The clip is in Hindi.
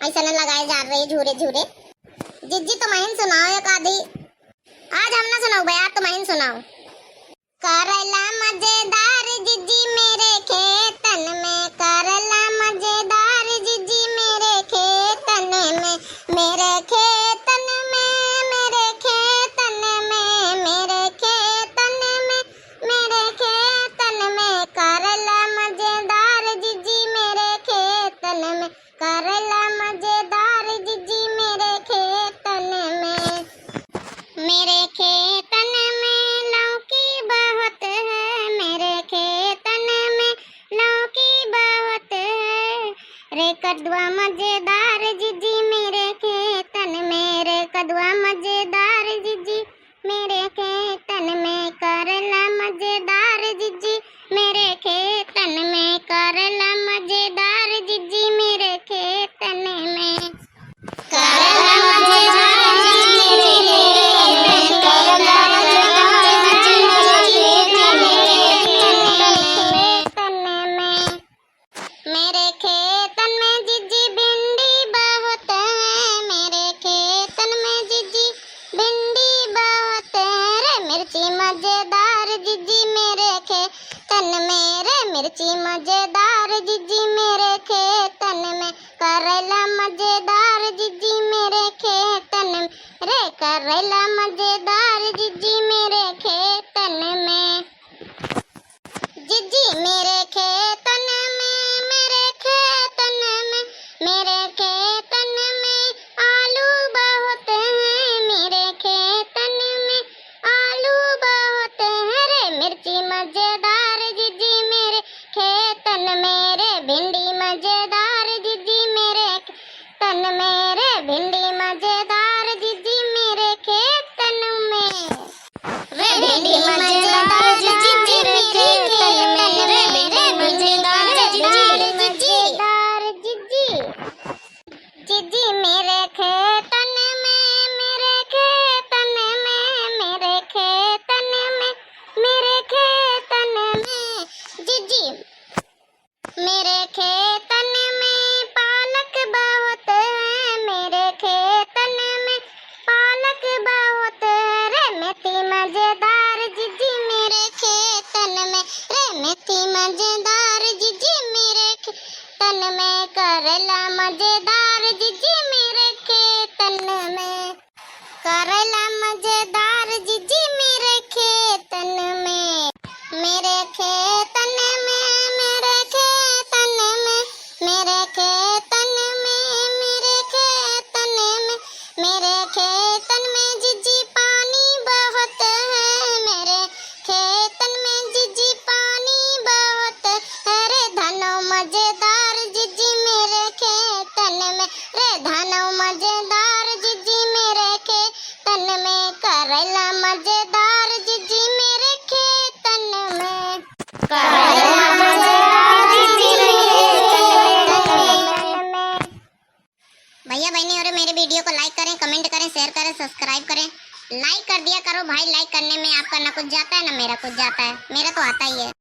वैसे न लगाए जा रहे झूरे झूरे। जिज्जी तो महिन सुनाओ एक आधी। आज हम ना सुनाओ भाई, आज तो महिन सुनाओ। करला मजेदार जिज्जी मेरे खेतन में, करला मजेदार जिज्जी मेरे खेतन में, मेरे खेतन में, मेरे खेतन में, मेरे खेतन में, मेरे खेतन में, करला मजेदार जिज्जी मेरे खेतन में, करला मजेदार जिज्जी मेरे खेतन में, मेरे खेतन में लौकी बहुत है, मेरे खेतन में लौकी बहुत है, रे कदुआ मजेदार जिज्जी मेरे खेतन में, रे कदुआ मजेदार जिज्जी मेरे खेतन में, करला मजेदार जिज्जी मेरे खेतन में, करला मजेदार जिज्जी मेरे खेतन में, करला मजेदार जिज्जी मेरे खेतन में, मेरे खेतन में जिज्जी भिंडी बहुत है, मेरे खेतन में जिज्जी भिंडी बहुत है, रे मिर्ची मजेदार जिज्जी मेरे खेतन में, रे मिर्ची मजेदार जिज्जी मेरे खेतन में, करेला मजेदार जिज्जी मेरे खेतन में, रे करेला मजेदार जिज्जी मेरे खेतन में, जिज्जी मेरे खेतन में, मेरे खेतन में, मेरे खेतन में आलू बहुत है, मेरे खेतन में आलू बहुत है, रे मिर्ची मजेदार जिज्जी मेरे खेतन में, रे भिंडी मजेदार जिज्जी मेरे खेतन में, रे भिंडी मजेदार जिज्जी मेरे खेतन में, रे भिंडी मजेदार जिज्जी मेरे खेतन में, रे भिंडी मजेदार जिज्जी जिज्जी मेरे खेतन में, मेरे खेतन में, मेरे खेतन में, मेरे खेतन में, जिज्जी मेरे खेतन में पालक बहुत है, मेरे खेतन में पालक बहुत है, रे मेथी मजेदार जिज्जी मेरे खेतन में, रे मेथी मजेदार जिज्जी मेरे खेतन में, करेला मजेदार जिज्जी मेरे खेतन में, करेला मजेदार जिज्जी मेरे खेतन में, मेरे खेतन में, मेरे खेतन में, मेरे खेतन में, मेरे खेतन में, मेरे खेतन में जिज्जी पानी बहुत है, मेरे खेतन में जिज्जी पानी बहुत है, रे धनो मजेदार जिज्जी मेरे खेतन में, रे धनो मजेदार जिज्जी मेरे खेतन में, करेला मजेदार जिज्जी मेरे खेतन में, करेला मजेदार जिज्जी मेरे खेतन में। भैया बहनी और मेरे वीडियो को लाइक करें, कमेंट करें, शेयर करें, सब्सक्राइब करें। लाइक कर दिया करो भाई, लाइक करने में आपका ना कुछ जाता है ना मेरा कुछ जाता है, मेरा तो आता ही है।